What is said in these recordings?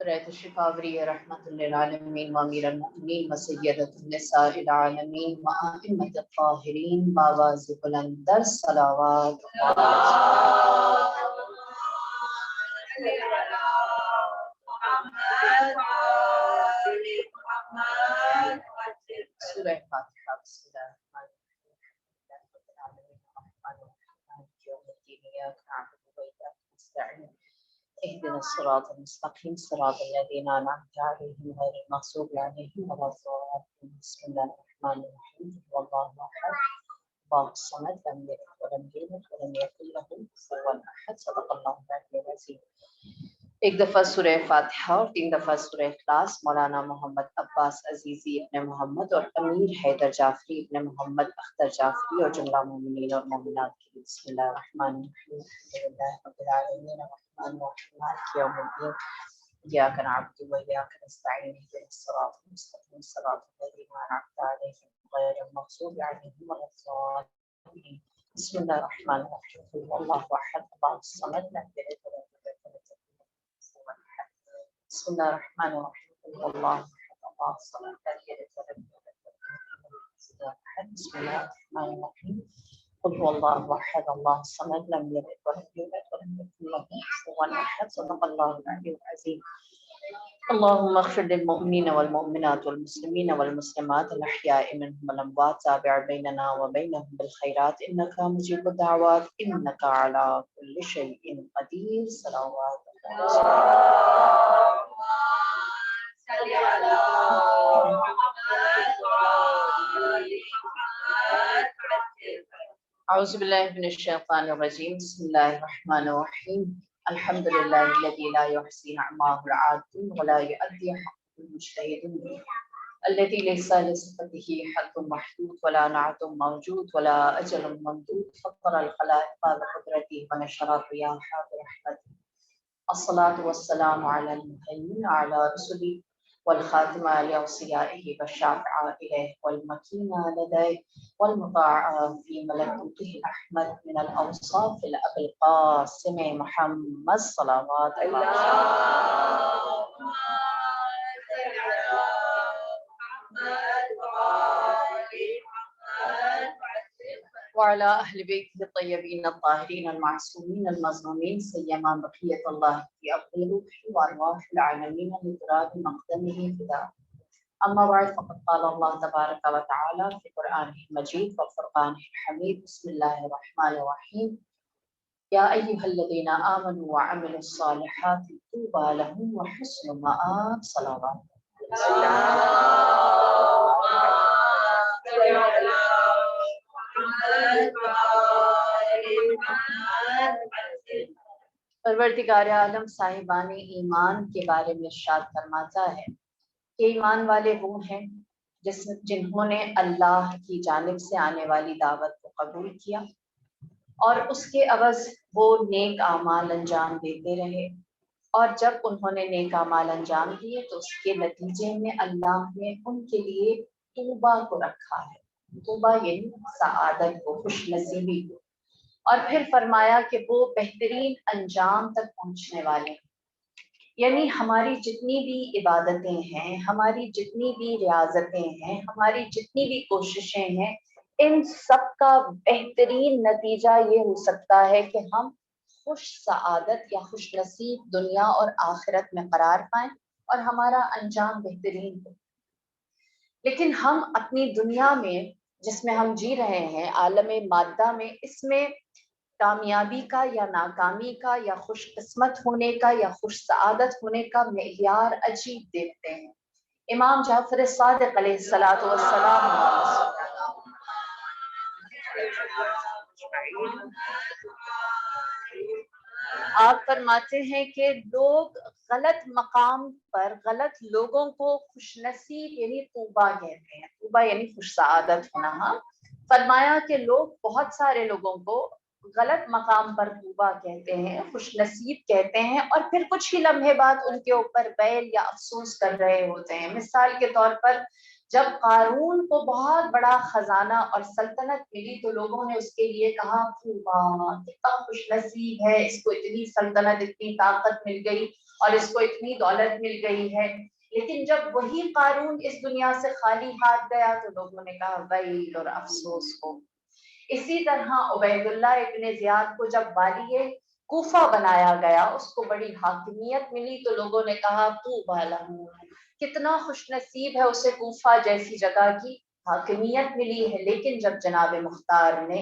رأيت الشفاوري رحمة للعالمين وأمير المؤمنين وسيدة النساء العالمين وأئمة الطاهرين بآواز بلند صلوات سورہ فاتحہ بسم اللہ اهدنا الصراط المستقيم صراط الذين أنعمت عليهم غير المغضوب عليهم ولا الضالين بسم الله الرحمن الرحيم هو الله أحد الله الصمد لم يلد ولم يولد ولم يكن له كفوا أحد صدق الله العلي العظيم. ایک دفعہ سورہ فاتحہ اور 3 دفعہ سورہ اخلاص مولانا محمد عباس عزیزی ابن محمد اور امیر حیدر جعفری ابن محمد اختر جعفری اور جملہ مومنین اور مومنات کی بسم اللہ الرحمن الرحیم الحمدللہ رب العالمین الرحمن الرحیم مالک یوم الدین ایاک نعبد و ایاک نستعین اهدنا الصراط المستقیم صراط الذین انعمت علیہم غیر المغضوب علیہم ولا الضالین بسم اللہ الرحمن الرحیم قل هو اللہ احد اللہ الصمد لم يلد ولم يولد بسم اللہ الرحمن الرحیم قل هو اللہ احد اللہ الصمد لم یلد ولم یولد بسم اللہ الرحمن الرحیم قل هو اللہ احد اللہ الصمد لم یلد ولم یولد ولم یکن له کفوا احد صدق اللہ العلی العظیم. اللهم اغفر للمؤمنين والمؤمنات والمسلمين والمسلمات الأحياء منهم والأموات تابع بيننا وبينهم بالخيرات إنك مجيب الدعوات إنك على كل شيء قدير صلوات أعوذ بالله من الشيطان الرجيم بسم الله الرحمن الرحيم الحمد لله الذي لا يحصي نعماه العاد ولا يؤدي حق المجتهد الذي ليس لصفته حد محدود ولا نعت موجود ولا أجل ممدود فطر الخلائق بقدرته ونشر الرياح برحمته الصلاة والسلام على المهيمن على رسله والخاتم لأوصيائه والشافع إليه والمكين لديه والمطاع في ملكوته الأحمد من الأوصاف الأبي القاسم محمد صلوات الله وعلى أهل بيته الطيبين الطاهرين المعصومين المظلومين سيما بقية الله في أرض روح وأرواح العالمين لتراب مقدمه فداء. أما بعد فقد قال الله تبارك وتعالى في قرآنه المجيد وفرقانه الحميد بسم الله الرحمن الرحيم يا أيها الذين آمنوا وعملوا الصالحات طوبى لهم وحسن مآب صلوات پروردگار عالم صاحبان ایمان کے بارے میں ارشاد فرماتا ہے کہ ایمان والے وہ ہیں جنہوں نے اللہ کی جانب سے آنے والی دعوت کو قبول کیا اور اس کے عوض وہ نیک اعمال انجام دیتے رہے، اور جب انہوں نے نیک اعمال انجام دیے تو اس کے نتیجے میں اللہ نے ان کے لیے طوبہ کو رکھا ہے. طوبہ یعنی سعادت کو، خوش نصیبی کو، اور پھر فرمایا کہ وہ بہترین انجام تک پہنچنے والے ہیں. یعنی ہماری جتنی بھی عبادتیں ہیں، ہماری جتنی بھی ریاضتیں ہیں، ہماری جتنی بھی کوششیں ہیں، ان سب کا بہترین نتیجہ یہ ہو سکتا ہے کہ ہم خوش سعادت یا خوش نصیب دنیا اور آخرت میں قرار پائیں اور ہمارا انجام بہترین ہو. لیکن ہم اپنی دنیا میں جس میں ہم جی رہے ہیں، عالم مادہ میں، اس میں کامیابی کا یا ناکامی کا یا خوش قسمت ہونے کا یا خوش سعادت ہونے کا معیار عجیب دیکھتے ہیں. امام جعفر صادق علیہ الصلوۃ والسلام آپ فرماتے ہیں کہ لوگ غلط مقام پر غلط لوگوں کو خوش نصیب یعنی طوبہ کہتے ہیں. طوبہ یعنی خوش سعادت ہونا. فرمایا کہ لوگ بہت سارے لوگوں کو غلط مقام پر طوبہ کہتے ہیں، خوش نصیب کہتے ہیں، اور پھر کچھ ہی لمحے بعد ان کے اوپر ویل یا افسوس کر رہے ہوتے ہیں. مثال کے طور پر جب قارون کو بہت بڑا خزانہ اور سلطنت ملی تو لوگوں نے اس کے لیے کہا واہ کتنا خوش نصیب ہے، اس کو اتنی سلطنت، اتنی طاقت مل گئی اور اس کو اتنی دولت مل گئی ہے۔ لیکن جب وہی قارون اس دنیا سے خالی ہاتھ گیا تو لوگوں نے کہا ویل اور افسوس ہو۔ اسی طرح عبید اللہ ابن زیاد کو جب والی کوفہ بنایا گیا، اس کو بڑی حاکمیت ملی تو لوگوں نے کہا طوبی لہ، کتنا خوش نصیب ہے اسے کوفہ جیسی جگہ کی حاکمیت ملی ہے۔ لیکن جب جناب مختار نے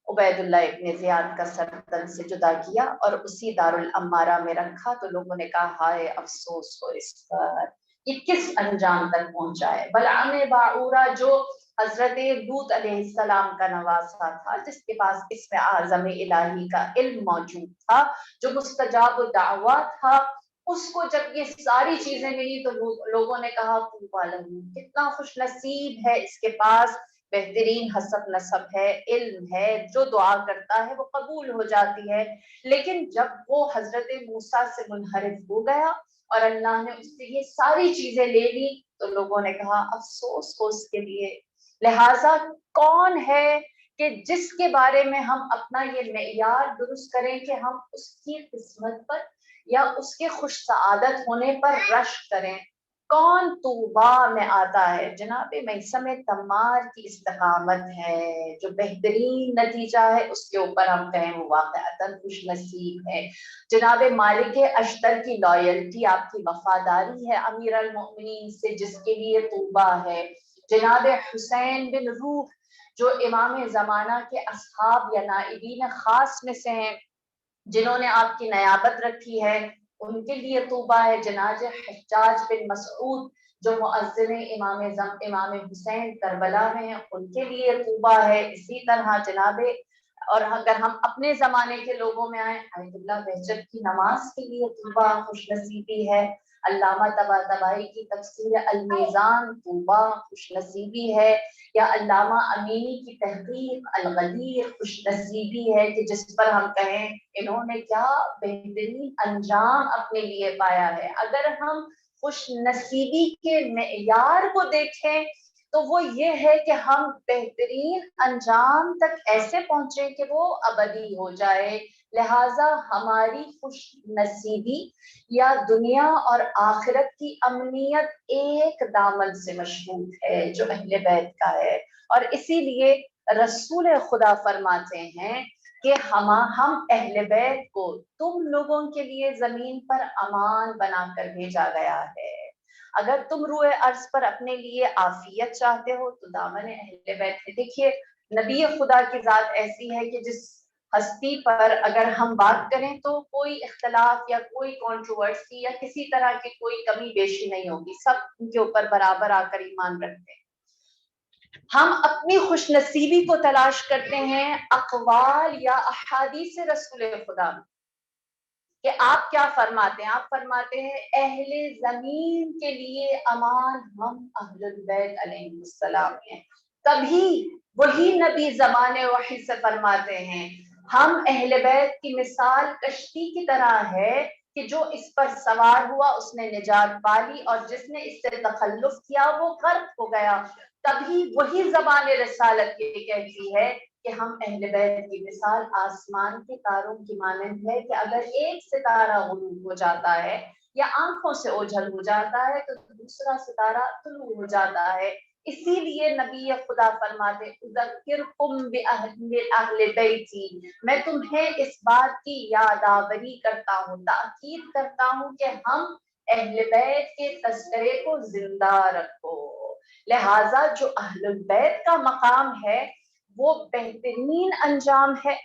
عبید اللہ ابن زیاد کا سر تن سے جدا کیا اور اسی دارالامارہ میں رکھا تو لوگوں نے کہا ہائے افسوس ہو اس پر، یہ کس انجام تک پہنچا ہے۔ بلعام باعورہ جو حضرت لوط علیہ السلام کا نواسا تھا، جس کے پاس اسم اعظم الہی کا علم موجود تھا، جو مستجاب الدعوات تھا، اس کو جب یہ ساری چیزیں ملی تو لوگوں نے کہا طوبی لہ، کتنا خوش نصیب ہے، اس کے پاس بہترین حسب نسب ہے، علم ہے، جو دعا کرتا ہے وہ قبول ہو جاتی ہے۔ لیکن جب وہ حضرت موسیٰ سے منحرف ہو گیا اور اللہ نے اس سے یہ ساری چیزیں لے لی تو لوگوں نے کہا افسوس ہو اس کے لیے۔ لہٰذا کون ہے کہ جس کے بارے میں ہم اپنا یہ معیار درست کریں کہ ہم اس کی قسمت پر یا اس کے خوش سعادت ہونے پر رشک کریں؟ کون طوبا میں آتا ہے؟ جناب میثم تمار کی استقامت ہے، جو بہترین نتیجہ ہے اس کے اوپر ہم کہیں وہ واقعتاً خوش نصیب ہے۔ جناب مالک اشتر کی لائلٹی، آپ کی وفاداری ہے امیر المؤمنین سے، جس کے لیے طوبا ہے۔ جناب حسین بن روح جو امام زمانہ کے اصحاب یا نائبین خاص میں سے ہیں، جنہوں نے آپ کی نیابت رکھی ہے، ان کے لیے طوبا ہے۔ جناب حجاج بن مسعود جو مؤذن امام حسین کربلا میں ہیں، ان کے لیے طوبا ہے۔ اسی طرح جناب، اور اگر ہم اپنے زمانے کے لوگوں میں آئیں، آیت اللہ بہجت کی نماز کے لیے طوبا، خوش نصیبی ہے۔ علامہ طباطبائی کی تفسیر المیزان طوبا، خوش نصیبی ہے۔ یا علامہ امینی کی تحقیق الغدیر، خوش نصیبی ہے کہ جس پر ہم کہیں انہوں نے کیا بہترین انجام اپنے لیے پایا ہے۔ اگر ہم خوش نصیبی کے معیار کو دیکھیں تو وہ یہ ہے کہ ہم بہترین انجام تک ایسے پہنچے کہ وہ ابدی ہو جائے۔ لہٰذا ہماری خوش نصیبی یا دنیا اور آخرت کی امنیت ایک دامن سے مشروط ہے جو اہل بیت کا ہے، اور اسی لیے رسول خدا فرماتے ہیں کہ ہم اہل بیت کو تم لوگوں کے لیے زمین پر امان بنا کر بھیجا گیا ہے۔ اگر تم روئے ارض پر اپنے لیے عافیت چاہتے ہو تو دامن اہل بیت ہے۔ دیکھیے نبی خدا کی ذات ایسی ہے کہ جس ہستی پر اگر ہم بات کریں تو کوئی اختلاف یا کوئی کنٹروورسی یا کسی طرح کی کوئی کمی بیشی نہیں ہوگی، سب ان کے اوپر برابر آ کر ایمان رکھتے ہیں۔ ہم اپنی خوش نصیبی کو تلاش کرتے ہیں اقوال یا احادیث رسول خدا میں کہ آپ کیا فرماتے ہیں۔ آپ فرماتے ہیں اہل زمین کے لیے امان ہم اہل البیت علیہ السلام ہیں۔ کبھی وہی نبی زبان وحی سے فرماتے ہیں ہم اہل بیت کی مثال کشتی کی طرح ہے کہ جو اس پر سوار ہوا اس نے نجات پالی اور جس نے اس سے تخلف کیا وہ غرق ہو گیا۔ تبھی وہی زبان رسالت یہ کہتی ہے کہ ہم اہل بیت کی مثال آسمان کے تاروں کی مانند ہے کہ اگر ایک ستارہ غروب ہو جاتا ہے یا آنکھوں سے اوجھل ہو جاتا ہے تو دوسرا ستارہ طلوع ہو جاتا ہے۔ اسی لیے نبی خدا فرماتے اذکرکم باہل بیتی، میں تمہیں اس بات کی یادآوری کرتا ہوں، تاکید کرتا ہوں کہ ہم اہل بیت کے تذکرے کو زندہ رکھو۔ لہٰذا جو اہل البیت کا مقام ہے وہ بہترین انجام ہے،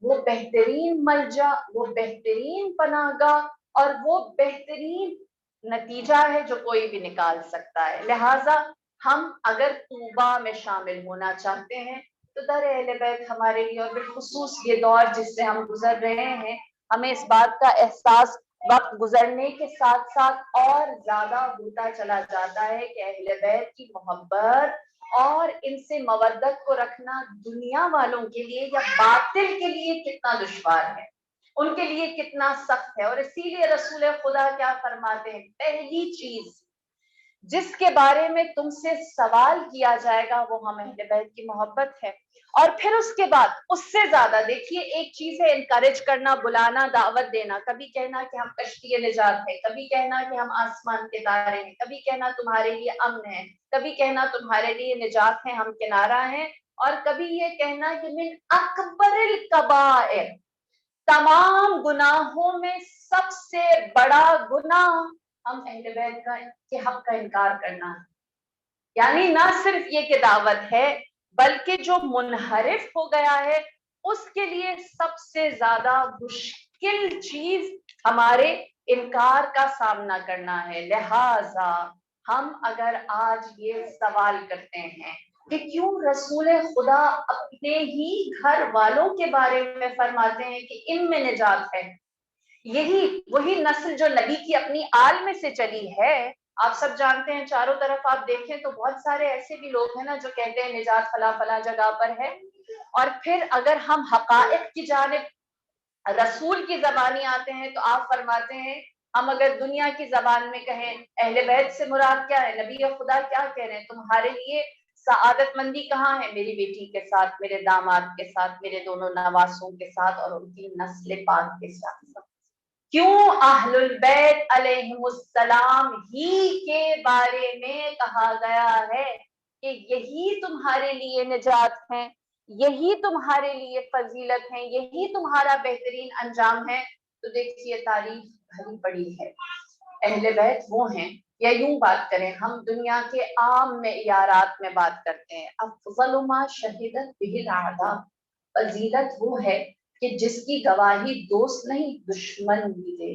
وہ بہترین ملجا، وہ بہترین پناہ گاہ اور وہ بہترین نتیجہ ہے جو کوئی بھی نکال سکتا ہے۔ لہٰذا ہم اگر طوبا میں شامل ہونا چاہتے ہیں تو در اہل بیت ہمارے لیے، اور بالخصوص یہ دور جس سے ہم گزر رہے ہیں، ہمیں اس بات کا احساس وقت گزرنے کے ساتھ ساتھ اور زیادہ ہوتا چلا جاتا ہے کہ اہل بیت کی محبت اور ان سے مودت کو رکھنا دنیا والوں کے لیے یا باطل کے لیے کتنا دشوار ہے، ان کے لیے کتنا سخت ہے۔ اور اسی لیے رسول خدا کیا فرماتے ہیں، پہلی چیز جس کے بارے میں تم سے سوال کیا جائے گا وہ ہم اہل بیت کی محبت ہے. اور پھر اس کے بعد اس سے زیادہ دیکھیے ایک چیز ہے انکریج کرنا, بلانا, دعوت دینا, کبھی کہنا کہ ہم کشتی نجات ہے, کبھی کہنا کہ ہم آسمان کے تارے ہیں, کبھی کہنا تمہارے لیے امن ہے, کبھی کہنا تمہارے لیے نجات ہے, ہم کنارہ ہیں, اور کبھی یہ کہنا کہ من اکبر الکبائر, تمام گناہوں میں سب سے بڑا گناہ ہم اہل بیت کے حق کا انکار کرنا ہے. یعنی نہ صرف یہ کہ دعوت ہے بلکہ جو منحرف ہو گیا ہے اس کے لیے سب سے زیادہ مشکل چیز ہمارے انکار کا سامنا کرنا ہے. لہذا ہم اگر آج یہ سوال کرتے ہیں کہ کیوں رسول خدا اپنے ہی گھر والوں کے بارے میں فرماتے ہیں کہ ان میں نجات ہے, یہی وہی نسل جو نبی کی اپنی آل میں سے چلی ہے. آپ سب جانتے ہیں, چاروں طرف آپ دیکھیں تو بہت سارے ایسے بھی لوگ ہیں نا جو کہتے ہیں نجات فلاں فلاں جگہ پر ہے, اور پھر اگر ہم حقائق کی جانب رسول کی زبانی آتے ہیں تو آپ فرماتے ہیں ہم اگر دنیا کی زبان میں کہیں اہل بیت سے مراد کیا ہے, نبی خدا کیا کہہ رہے ہیں, تمہارے لیے سعادت مندی کہاں ہے, میری بیٹی کے ساتھ, میرے داماد کے ساتھ, میرے دونوں نواسوں کے ساتھ اور ان کی نسل پاک کے ساتھ. کیوں اہل البیت علیہم السلام ہی کے بارے میں کہا گیا ہے کہ یہی تمہارے لیے نجات ہے, یہی تمہارے لیے فضیلت ہے, یہی تمہارا بہترین انجام ہے. تو دیکھیے تاریخ بھری پڑی ہے. اہل بیت وہ ہیں, یا یوں بات کریں ہم دنیا کے عام معیارات میں بات کرتے ہیں, افضل ما شہدت بہ الاعداء, فضیلت وہ ہے کہ جس کی گواہی دوست نہیں دشمن بھی دے.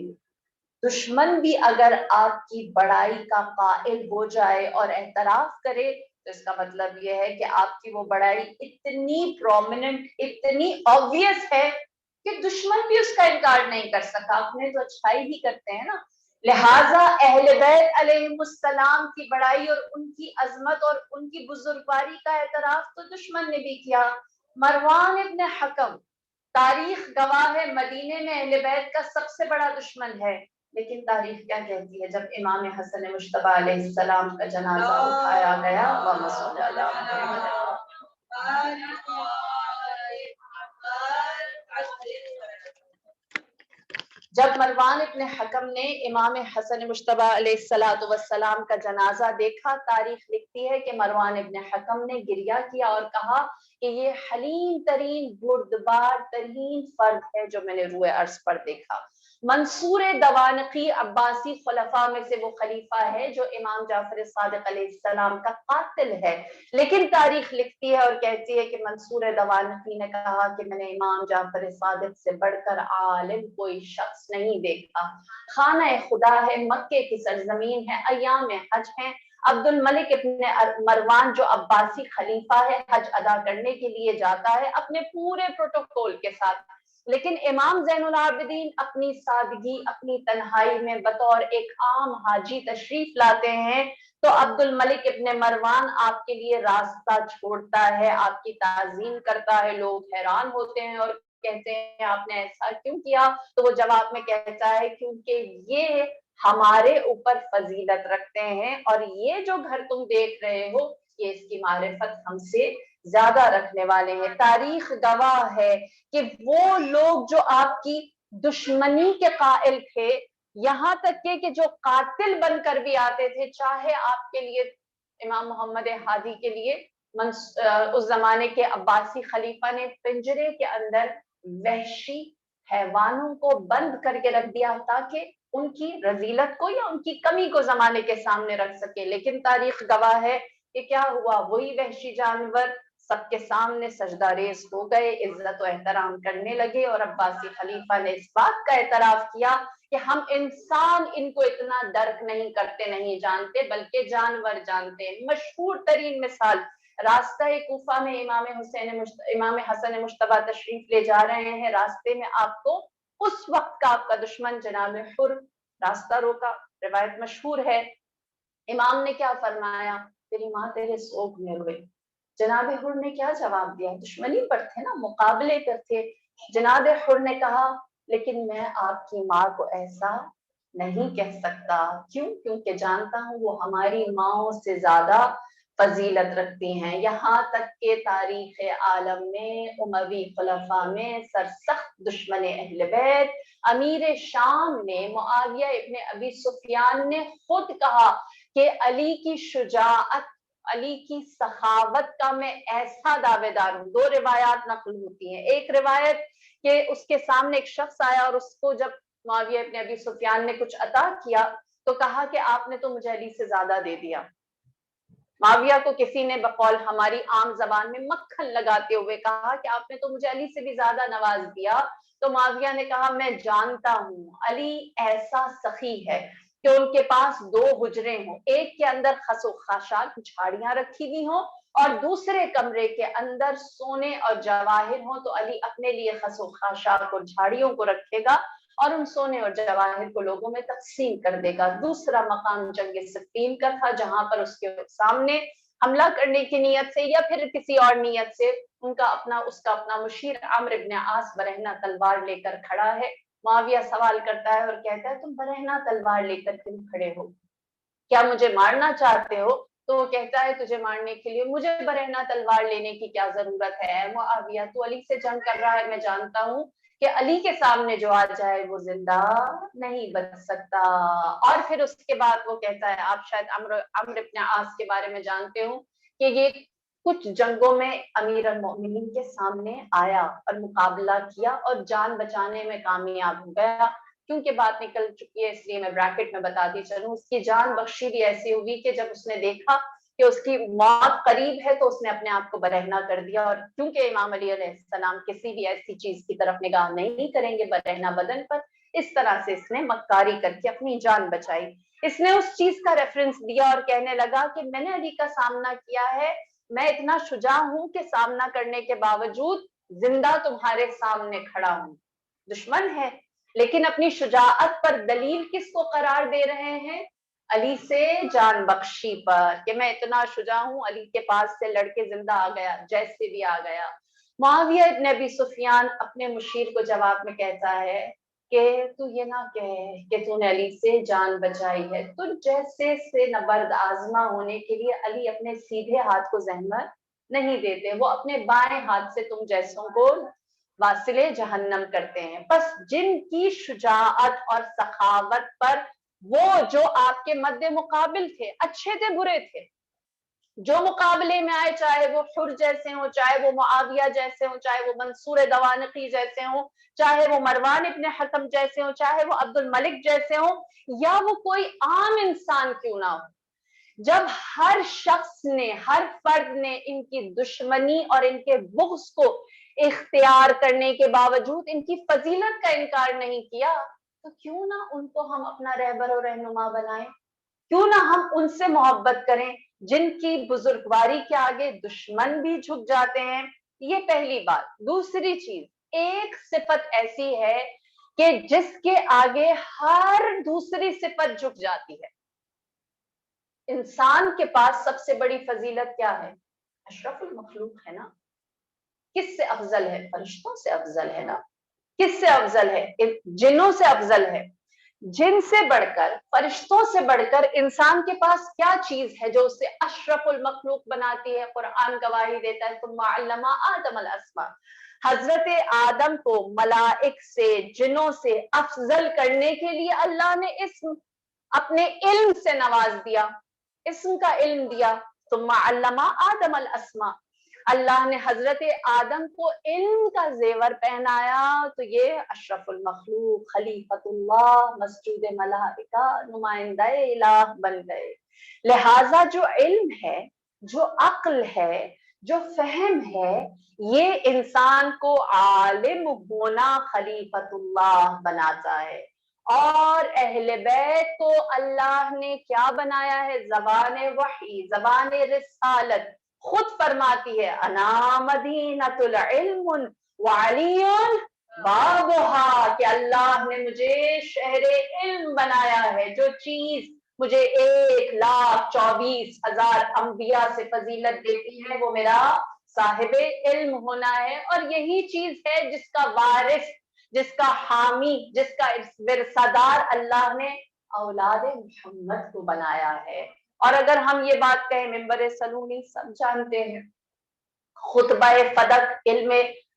دشمن بھی اگر آپ کی بڑائی کا قائل ہو جائے اور اعتراف کرے تو اس کا مطلب یہ ہے کہ آپ کی وہ بڑائی اتنی پرومیننٹ, اتنی آبویس ہے کہ دشمن بھی اس کا انکار نہیں کر سکا. اپنے تو اچھائی ہی کرتے ہیں نا. لہٰذا اہل بیت علیہم السلام کی بڑائی اور ان کی عظمت اور ان کی بزرگواری کا اعتراف تو دشمن نے بھی کیا. مروان ابن حکم تاریخ گواہ ہے مدینے میں اہل بیت کا سب سے بڑا دشمن ہے, لیکن تاریخ کیا کہتی ہے, جب امام حسن مجتبی علیہ السلام کا جنازہ اٹھایا گیا اللہم صلی علی محمد, جب مروان ابن حکم نے امام حسن مجتبی علیہ السلام کا جنازہ دیکھا, تاریخ لکھتی ہے کہ مروان ابن حکم نے گریہ کیا اور کہا کہ یہ حلیم ترین بردبار ترین فرد ہے جو میں نے روئے ارض پر دیکھا. منصور دوانقی عباسی خلفاء میں سے وہ خلیفہ ہے جو امام جعفر صادق علیہ السلام کا قاتل ہے, لیکن تاریخ لکھتی ہے اور کہتی ہے کہ منصور دوانقی نے کہا کہ میں نے امام جعفر صادق سے بڑھ کر عالم کوئی شخص نہیں دیکھا. خانہ خدا ہے, مکے کی سرزمین ہے, ایام حج ہیں, عبد الملک ابن مروان جو عباسی خلیفہ ہے حج ادا کرنے کے لیے جاتا ہے اپنے پورے پروٹوکول کے ساتھ, لیکن امام زین العابدین اپنی سادگی, اپنی تنہائی میں بطور ایک عام حاجی تشریف لاتے ہیں تو عبد الملک ابن مروان آپ کے لیے راستہ چھوڑتا ہے, آپ کی تعظیم کرتا ہے, لوگ حیران ہوتے ہیں اور کہتے ہیں آپ نے ایسا کیوں کیا, تو وہ جواب میں کہتا ہے کیونکہ یہ ہمارے اوپر فضیلت رکھتے ہیں اور یہ جو گھر تم دیکھ رہے ہو یہ اس کی معرفت ہم سے زیادہ رکھنے والے ہیں. تاریخ گواہ ہے کہ وہ لوگ جو آپ کی دشمنی کے قائل تھے, یہاں تک کہ جو قاتل بن کر بھی آتے تھے, چاہے آپ کے لیے امام محمد ہادی کے لیے اس زمانے کے عباسی خلیفہ نے پنجرے کے اندر وحشی حیوانوں کو بند کر کے رکھ دیا تاکہ ان کی رذیلت کو یا ان کی کمی کو زمانے کے سامنے رکھ سکے, لیکن تاریخ گواہ ہے کہ کیا ہوا, وہی وحشی جانور سب کے سامنے سجدہ ریز ہو گئے, عزت و احترام کرنے لگے, اور عباسی خلیفہ نے اس بات کا اعتراف کیا کہ ہم انسان ان کو اتنا درک نہیں کرتے, نہیں جانتے, بلکہ جانور جانتے ہیں. مشہور ترین مثال, راستہ کوفہ میں امام حسن مجتبی تشریف لے جا رہے ہیں, راستے میں آپ کو اس وقت کا آپ کا دشمن جناب حر راستہ روکا, روایت مشہور ہے. امام نے کیا فرمایا, تیری ماں تیرے سوگ میں روئے. جناب حر نے کیا جواب دیا, دشمنی پر تھے نا, مقابلے پر تھے. جناب حر نے کہا لیکن میں آپ کی ماں کو ایسا نہیں کہہ سکتا. کیوں؟ کیونکہ جانتا ہوں وہ ہماری ماؤں سے زیادہ فضیلت رکھتی ہیں. یہاں تک کہ تاریخ عالم میں اموی خلفاء میں سرسخت دشمن اہل بیت امیر شام نے معاویہ ابن ابی سفیان نے خود کہا کہ علی کی شجاعت، علی کی سخاوت کا میں ایسا دعوے دار ہوں. دو روایات نقل ہوتی ہیں. ایک روایت کہ اس کے سامنے ایک شخص آیا اور اس کو جب معاویہ ابن ابی سفیان نے کچھ عطا کیا تو کہا کہ آپ نے تو مجھے علی سے زیادہ دے دیا. معاویہ کو کسی نے بقول ہماری عام زبان میں مکھن لگاتے ہوئے کہا کہ آپ نے تو مجھے علی سے بھی زیادہ نواز دیا. تو معاویہ نے کہا میں جانتا ہوں علی ایسا سخی ہے کہ ان کے پاس دو حجرے ہوں، ایک کے اندر خس و خاشاک جھاڑیاں رکھی ہوئی ہوں اور دوسرے کمرے کے اندر سونے اور جواہر ہوں، تو علی اپنے لیے خس و خاشاک اور جھاڑیوں کو رکھے گا اور ان سونے اور جواہر کو لوگوں میں تقسیم کر دے گا. دوسرا مقام جنگ صفین کا تھا جہاں پر اس کے سامنے حملہ کرنے کی نیت سے یا پھر کسی اور نیت سے اس کا اپنا مشیر عمرو ابن عاص برہنہ تلوار لے کر کھڑا ہے. معاویہ سوال کرتا ہے اور کہتا ہے تم برہنہ تلوار لے کر کیوں کھڑے ہو؟ کیا مجھے مارنا چاہتے ہو؟ تو وہ کہتا ہے تجھے مارنے کے لیے مجھے برہنہ تلوار لینے کی کیا ضرورت ہے؟ معاویہ تو علی سے جنگ کر رہا ہے، میں جانتا ہوں کہ علی کے سامنے جو آ جائے وہ زندہ نہیں بچ سکتا. اور پھر اس کے بعد وہ کہتا ہے، آپ شاید عمرو ابن عاص کے بارے میں جانتے ہو کہ یہ کچھ جنگوں میں امیر المؤمنین کے سامنے آیا اور مقابلہ کیا اور جان بچانے میں کامیاب ہو گیا. کیونکہ بات نکل چکی ہے اس لیے میں بریکٹ میں بتاتی چلوں، اس کی جان بخشی بھی ایسی ہوئی کہ جب اس نے دیکھا کہ اس کی موت قریب ہے تو اس نے اپنے آپ کو برہنہ کر دیا. اور کیونکہ امام علی علیہ السلام کسی بھی ایسی چیز کی طرف نگاہ نہیں کریں گے برہنہ بدن پر، اس طرح سے اس نے مکاری کر کے اپنی جان بچائی. اس نے اس چیز کا ریفرنس دیا اور کہنے لگا کہ میں نے علی کا سامنا کیا ہے، میں اتنا شجاع ہوں کہ سامنا کرنے کے باوجود زندہ تمہارے سامنے کھڑا ہوں. دشمن ہے لیکن اپنی شجاعت پر دلیل کس کو قرار دے رہے ہیں؟ علی سے جان بخشی پر، کہ میں اتنا شجاع ہوں، علی کے پاس سے لڑکے زندہ آ گیا جیسے بھی آ گیا. معاویہ ابن ابی سفیان اپنے مشیر کو جواب میں کہتا ہے کہ تو یہ نہ کہے کہ تو نے علی سے جان بچائی ہے. تو جیسے سے نبرد آزما ہونے کے لیے علی اپنے سیدھے ہاتھ کو زحمت نہیں دیتے، وہ اپنے بائیں ہاتھ سے تم جیسوں کو واصل جہنم کرتے ہیں. بس جن کی شجاعت اور سخاوت پر وہ جو آپ کے مد مقابل تھے، اچھے تھے برے تھے، جو مقابلے میں آئے، چاہے وہ حر جیسے ہوں، چاہے وہ معاویہ جیسے ہوں، چاہے وہ منصور دوانقی جیسے ہوں، چاہے وہ مروان ابن حکم جیسے ہوں، چاہے وہ عبد الملک جیسے ہوں، یا وہ کوئی عام انسان کیوں نہ ہو، جب ہر شخص نے، ہر فرد نے ان کی دشمنی اور ان کے بغض کو اختیار کرنے کے باوجود ان کی فضیلت کا انکار نہیں کیا، تو کیوں نہ ان کو ہم اپنا رہبر و رہنما بنائیں؟ کیوں نہ ہم ان سے محبت کریں جن کی بزرگواری کے آگے دشمن بھی جھک جاتے ہیں؟ یہ پہلی بات. دوسری چیز، ایک صفت ایسی ہے کہ جس کے آگے ہر دوسری صفت جھک جاتی ہے. انسان کے پاس سب سے بڑی فضیلت کیا ہے؟ اشرف المخلوق ہے نا. کس سے افضل ہے؟ فرشتوں سے افضل ہے نا. کس سے افضل ہے؟ جنوں سے افضل ہے. جن سے بڑھ کر، فرشتوں سے بڑھ کر انسان کے پاس کیا چیز ہے جو اسے اشرف المخلوق بناتی ہے؟ قرآن گواہی دیتا ہے ثم علم آدم الاسماء. حضرت آدم کو ملائک سے، جنوں سے افضل کرنے کے لیے اللہ نے اسم اپنے علم سے نواز دیا، اسم کا علم دیا. ثم علم آدم الاسماء، اللہ نے حضرت آدم کو علم کا زیور پہنایا. تو یہ اشرف المخلوق، خلیفۃ اللہ، مسجود ملائکہ، نمائندہ الہ بن گئے. لہذا جو علم ہے، جو عقل ہے، جو فہم ہے، یہ انسان کو عالم ہونا خلیفۃ اللہ بناتا ہے. اور اہل بیت کو اللہ نے کیا بنایا ہے؟ زبان وحی، زبان رسالت. خود فرماتی ہے انا مدینۃ العلم وعلی بابھا، کہ اللہ نے مجھے شہر علم بنایا ہے. جو چیز مجھے 1,24,000 انبیاء سے فضیلت دیتی ہے وہ میرا صاحب علم ہونا ہے. اور یہی چیز ہے جس کا وارث جس کا حامی، جس کا ورثادار اللہ نے اولاد محمد کو بنایا ہے۔ اور اگر ہم یہ بات کہیں منبر سلونی سب جانتے ہیں، خطبہ فدق علم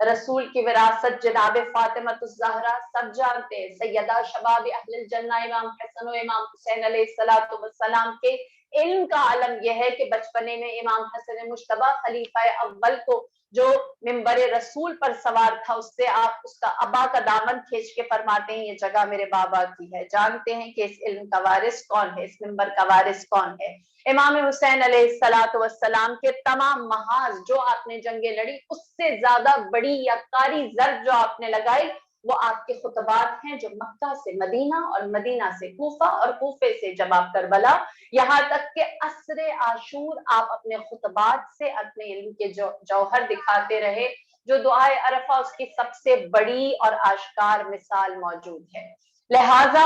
رسول کی وراثت جناب فاطمہ الزہرا سب جانتے ہیں، سیدہ شباب اہل الجنہ امام حسن و امام حسین علیہ السلام کے علم کا عالم یہ ہے کہ بچپنے میں امام حسن مجتبی خلیفہ اول کو جو منبر رسول پر سوار تھا، اس سے آپ اس کا ابا کا دامن کھینچ کے فرماتے ہیں یہ جگہ میرے بابا کی ہے۔ جانتے ہیں کہ اس علم کا وارث کون ہے، اس منبر کا وارث کون ہے؟ امام حسین علیہ السلام کے تمام محاذ جو آپ نے جنگیں لڑی، اس سے زیادہ بڑی یا کاری ضرب جو آپ نے لگائی وہ آپ کے خطبات ہیں، جو مکہ سے مدینہ اور مدینہ سے کوفہ اور کوفے سے جب آپ کربلا، یہاں تک کہ عصر عاشور آپ اپنے خطبات سے اپنے علم کے جوہر دکھاتے رہے، جو دعائے عرفہ اس کی سب سے بڑی اور آشکار مثال موجود ہے۔ لہٰذا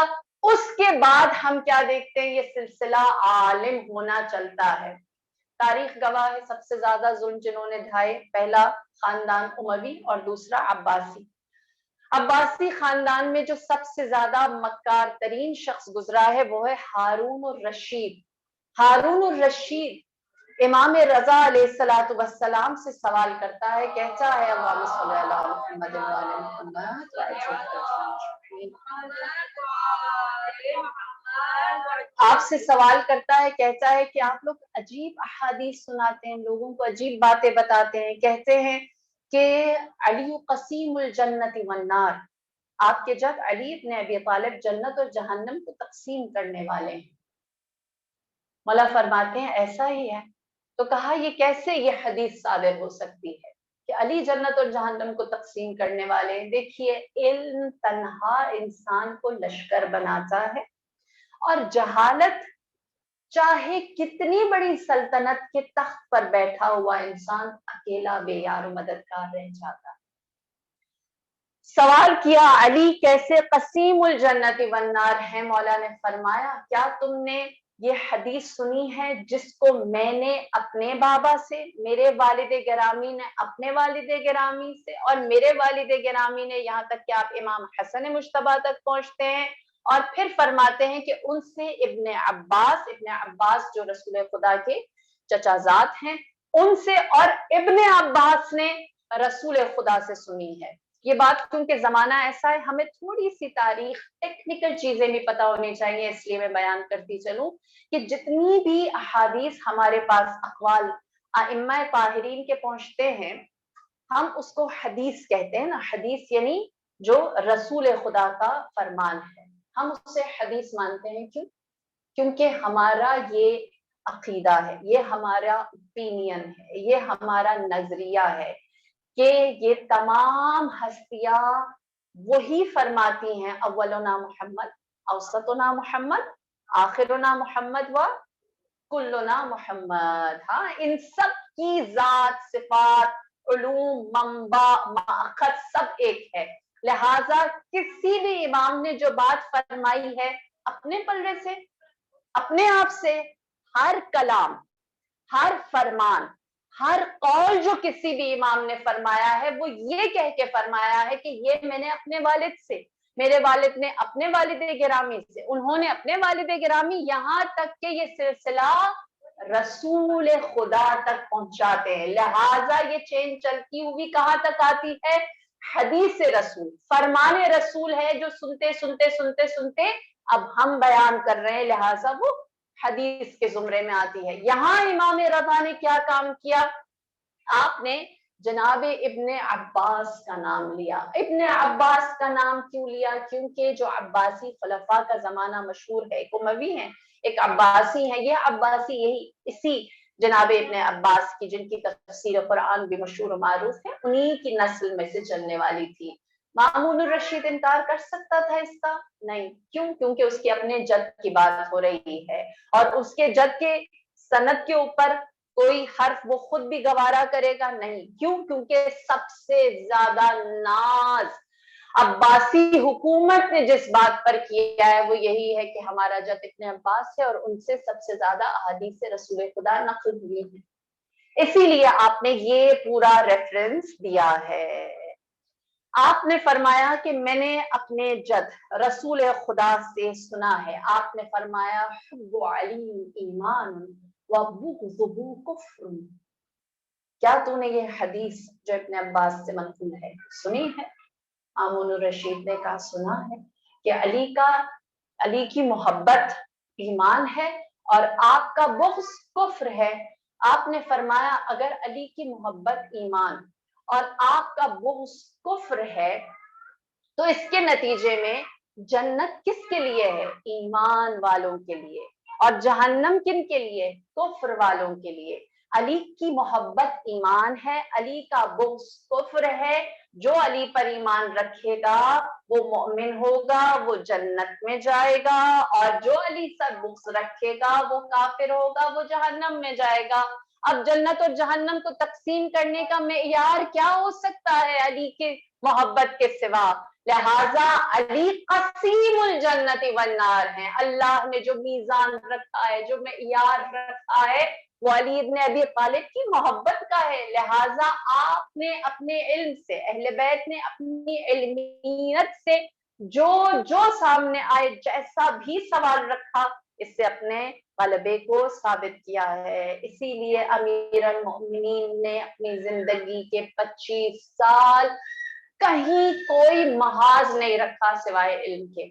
اس کے بعد ہم کیا دیکھتے ہیں، یہ سلسلہ عالم ہونا چلتا ہے۔ تاریخ گواہ ہے سب سے زیادہ ظلم جنہوں نے ڈھائے، پہلا خاندان اموی اور دوسرا عباسی۔ عباسی خاندان میں جو سب سے زیادہ مکار ترین شخص گزرا ہے وہ ہے ہارون الرشید۔ ہارون الرشید امام رضا علیہ السلام سے سوال کرتا ہے، کہتا ہے اللہم صلی اللہ علیہ محمد وعلی محمد، آپ سے سوال کرتا ہے، کہتا ہے کہ آپ لوگ عجیب احادیث سناتے ہیں، لوگوں کو عجیب باتیں بتاتے ہیں، کہتے ہیں کہ علی قسیم الجنت والنار، آپ کے جد علی ابن ابی طالب جنت اور جہنم کو تقسیم کرنے والے ہیں۔ مولا فرماتے ہیں ایسا ہی ہے۔ تو کہا یہ کیسے یہ حدیث صادر ہو سکتی ہے کہ علی جنت اور جہنم کو تقسیم کرنے والے ہیں؟ دیکھیے علم تنہا انسان کو لشکر بناتا ہے، اور جہالت چاہے کتنی بڑی سلطنت کے تخت پر بیٹھا ہوا انسان اکیلا بے یار و مددگار رہ جاتا ہے۔ سوال کیا علی کیسے قسیم الجنت والنار ہے؟ مولا نے فرمایا کیا تم نے یہ حدیث سنی ہے جس کو میں نے اپنے بابا سے، میرے والد گرامی نے اپنے والد گرامی سے، اور میرے والد گرامی نے یہاں تک کہ آپ امام حسن مجتبی تک پہنچتے ہیں، اور پھر فرماتے ہیں کہ ان سے ابن عباس جو رسول خدا کے چچا زاد ہیں، ان سے، اور ابن عباس نے رسول خدا سے سنی ہے۔ یہ بات کیونکہ زمانہ ایسا ہے، ہمیں تھوڑی سی تاریخ ٹیکنیکل چیزیں بھی پتہ ہونی چاہیے، اس لیے میں بیان کرتی چلوں کہ جتنی بھی احادیث ہمارے پاس اقوال ائمہ طاہرین کے پہنچتے ہیں، ہم اس کو حدیث کہتے ہیں نا۔ حدیث یعنی جو رسول خدا کا فرمان ہے، ہم اسے حدیث مانتے ہیں۔ کیوں؟ کیونکہ ہمارا یہ عقیدہ ہے، یہ ہمارا اوپینین ہے، یہ ہمارا نظریہ ہے کہ یہ تمام ہستیاں وہی فرماتی ہیں، اولنا محمد، اوسطنا محمد، آخرنا محمد و کلنا محمد۔ ہاں، ان سب کی ذات، صفات، علوم، منبع، ماخذ سب ایک ہے۔ لہٰذا کسی بھی امام نے جو بات فرمائی ہے اپنے پلڑے سے، اپنے آپ سے، ہر کلام، ہر فرمان، ہر قول جو کسی بھی امام نے فرمایا ہے وہ یہ کہہ کے فرمایا ہے کہ یہ میں نے اپنے والد سے، میرے والد نے اپنے والد گرامی سے، انہوں نے اپنے والد گرامی، یہاں تک کہ یہ سلسلہ رسول خدا تک پہنچاتے ہیں۔ لہٰذا یہ چین چلتی ہوئی کہاں تک آتی ہے؟ حدیث رسول، فرمان رسول ہے جو سنتے سنتے سنتے سنتے اب ہم بیان کر رہے ہیں، لہٰذا وہ حدیث کے زمرے میں آتی ہے۔ یہاں امام رضا نے کیا کام کیا؟ آپ نے جناب ابن عباس کا نام لیا۔ ابن عباس کا نام کیوں لیا؟ کیونکہ جو عباسی خلفاء کا زمانہ مشہور ہے، ایک اموی ہیں، ایک عباسی ہیں۔ یہ عباسی اسی جناب ابن عباس کی، جن کی تفسیر قرآن بھی مشہور و معروف ہے، انہی کی نسل میں سے چلنے والی تھی۔ مامون الرشید انکار کر سکتا تھا اس کا؟ نہیں۔ کیوں؟ کیونکہ اس کے اپنے جد کی بات ہو رہی ہے، اور اس کے جد کے سند کے اوپر کوئی حرف وہ خود بھی گوارا کرے گا؟ نہیں۔ کیوں؟ کیونکہ سب سے زیادہ ناز عباسی حکومت نے جس بات پر کیا ہے وہ یہی ہے کہ ہمارا جد ابن عباس ہے، اور ان سے سب سے زیادہ احادیث رسول خدا نقل ہوئی ہے، اسی لیے آپ نے یہ پورا ریفرنس دیا ہے۔ آپ نے فرمایا کہ میں نے اپنے جد رسول خدا سے سنا ہے، آپ نے فرمایا حب علی ایمان و بغضہ کفر۔ کیا تو نے یہ حدیث جو ابن عباس سے منقول ہے سنی ہے؟ مامون الرشید نے کہا سنا ہے کہ علی کی محبت ایمان ہے اور آپ کا بغض کفر ہے۔ آپ نے فرمایا اگر علی کی محبت ایمان اور آپ کا بغض کفر ہے تو اس کے نتیجے میں جنت کس کے لیے ہے؟ ایمان والوں کے لیے، اور جہنم کن کے لیے؟ کفر والوں کے لیے۔ علی کی محبت ایمان ہے، علی کا بغض کفر ہے۔ جو علی پر ایمان رکھے گا وہ مومن ہوگا، وہ جنت میں جائے گا، اور جو علی پر بغض رکھے گا وہ کافر ہوگا، وہ جہنم میں جائے گا۔ اب جنت اور جہنم کو تقسیم کرنے کا معیار کیا ہو سکتا ہے علی کے محبت کے سوا؟ لہذا علی قسیم الجنت والنار ہیں۔ اللہ نے جو میزان رکھا ہے، جو معیار رکھا ہے، وہ علی ابن ابی طالب کی محبت کا ہے۔ لہذا آپ نے اپنے علم سے، اہل بیت نے اپنی علمیت سے جو سامنے آئے، جیسا بھی سوال رکھا، اس سے اپنے غلبے کو ثابت کیا ہے۔ اسی لیے امیر المؤمنین نے اپنی زندگی کے 25 سال کہیں کوئی محاذ نہیں رکھا سوائے علم کے۔